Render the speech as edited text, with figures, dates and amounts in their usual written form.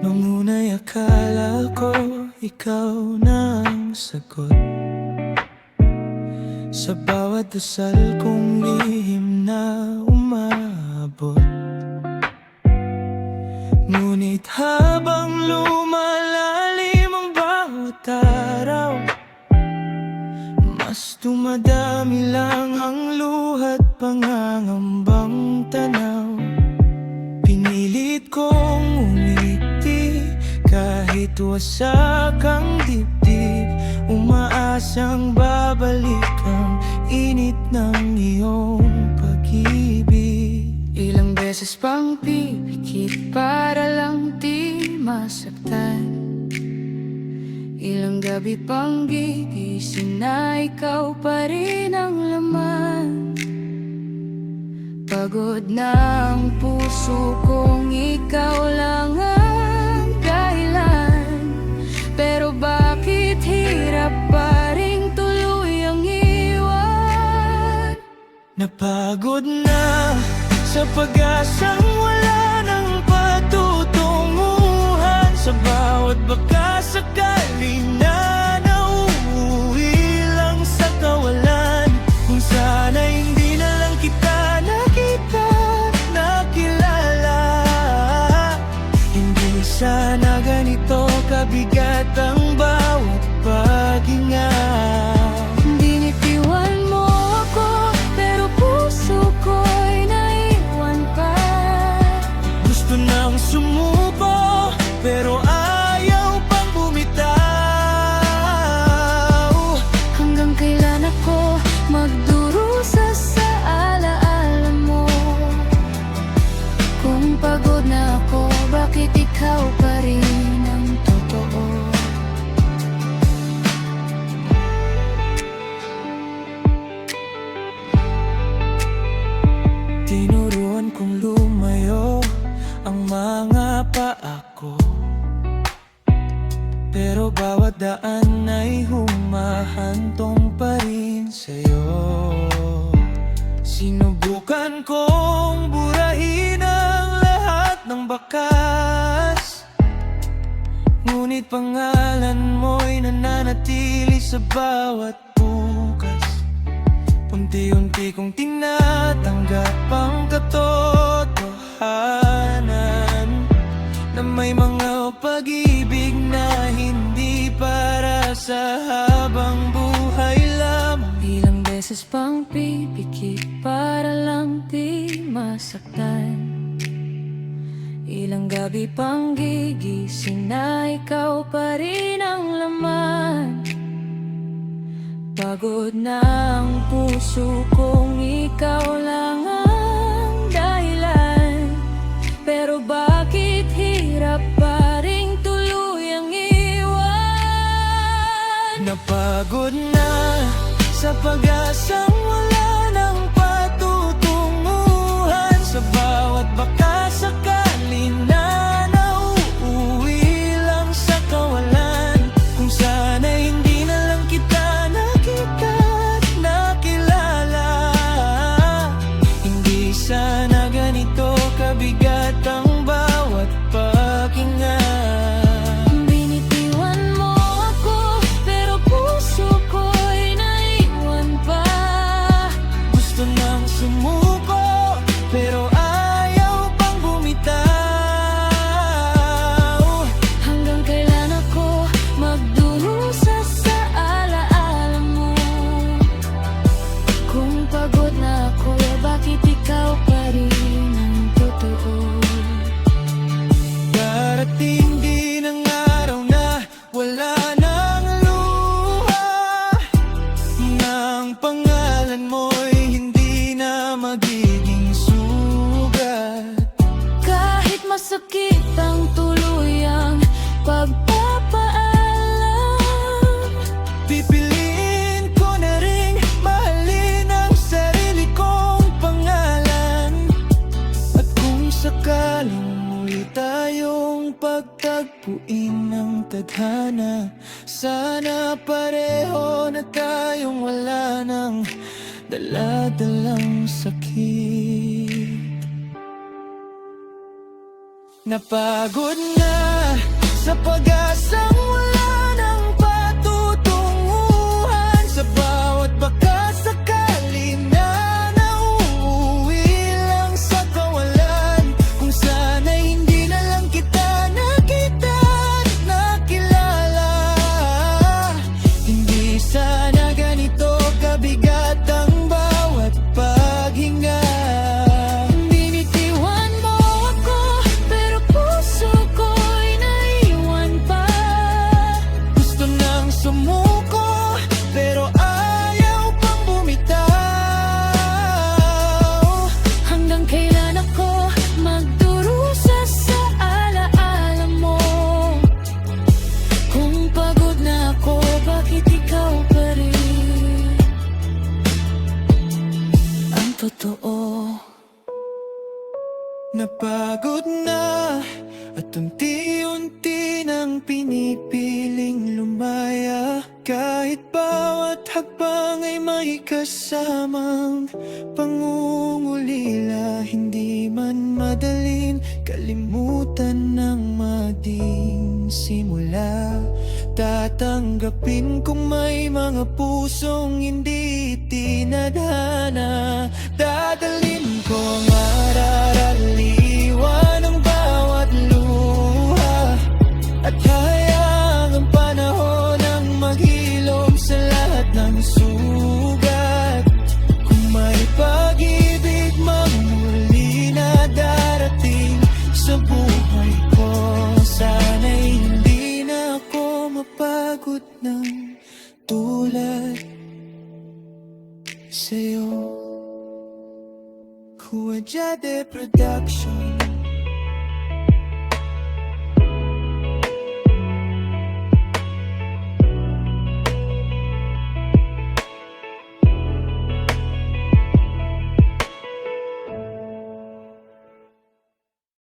Nung una'y akala ko ikaw na ang sagot sa bawat dasal kong lihim na umabot. Ngunit habang lumalalim ang bawat araw, mas dumadami lang ang luha't pangangambang tanaw. Pinilit kong umiti kahit wasak ang dibdib, umaasang babalik ang init ng iyong pag-ibig. Ilang beses pang pipikit para lang di masaktan, ilang gabi pang gigising na ikaw pa rin ang laman. Pagod na ang puso kong ikaw lang ang dahilan, pero bakit hirap pa rin tuluyang iwan? Napagod na sa pag-asang wala nang patutunguhan, sa bawat baka sakali na nauuwi lang sa kawalan. Kung sana hindi na lang kita nakita, nakilala, hindi sana ganito kabigat ang bawat paghinga. Binitiwan mo ako, pero puso ko'y naiwan pa. Gusto nang sumuko, pero ayaw pang bumitaw. Hanggang kailan ako magdurusa sa alaala mo? Kung pagod na ako, bakit ikaw pa rin ang totoo? Tinuruan kong lumayo ang mga paa ko, pero bawat daan ay humahantong pa rin sa'yo. Sinubukan kong burahin ang lahat ng bakas, ngunit pangalan mo'y nananatili sa bawat bukas. Unti-unti kong tinatanggap ang katotohanan na may mga pag-ibig na hindi para sa habang buhay lamang. Ilang beses pang pipikit para lang di masaktan, ilang gabi pang gigising na ikaw pa rin ang laman. Pagod na ang puso kong ikaw lang ang dahilan, pero bakit hirap pa rin tuluyang iwan? Napagod na sa pag-asang wala nang patutunguhan, sa bawat baka sakali na nauuwi lang sa kawalan. Kung sana hindi na lang kita nakita at nakilala, hindi sana ganito kabigat ang bawat paghinga. Binitiwan mo ako, pero puso ko'y naiwan pa. Gusto nang sumuko, pero ayaw pang bumitaw. Hanggang kailan ako magdurusa sa alaala mo? Kung pagod na ako, bakit ikaw pa rin ang totoo? Darating din ang araw na wala nang luha, nang pangalan mo'y hindi na magiging sugat. Kahit masakit ang tuluyang pagpapaalam, pipiliin ko na ring mahalin ang sarili kong pangalan. At kung sakaling muli tayong pagtagpuin ng tadhana, sana pareho na tayong wala ng dala-dalang sakit. Napagod na sa pag-asang wala ng patutunguhan, sa bawat baka sakali na nauuwi lang sa kawalan, kung sana'y hindi na lang kita nakita at nakilala. Hindi sana ganito kabigat ang bawat paghinga. Binitiwan mo ako, pero puso ko'y naiwan pa. Gusto nang sumuko, pero ayaw pang bumitaw. Hanggang kailan ako magdurusa sa alaala mo? Kung pagod na ako, bakit ikaw pa rin ang totoo? Napagod na at unti-unti nang pinipiling lumaya, kahit bawat hakbang ay may kasamang pangungulila. Hindi man madaling kalimutan ng maging simula. Tatanggapin kung may mga pusong hindi tinadhana. Dadalhin ko ang araraliwan ng bawat luha, at hayaan ang panahon ang maghilom sa lahat ng sugat. Kung may pag-ibig mang muli na darating sa buhay ko, sana'y hindi na ako mapagod ng tulad sa'yo. Kuwajade Production.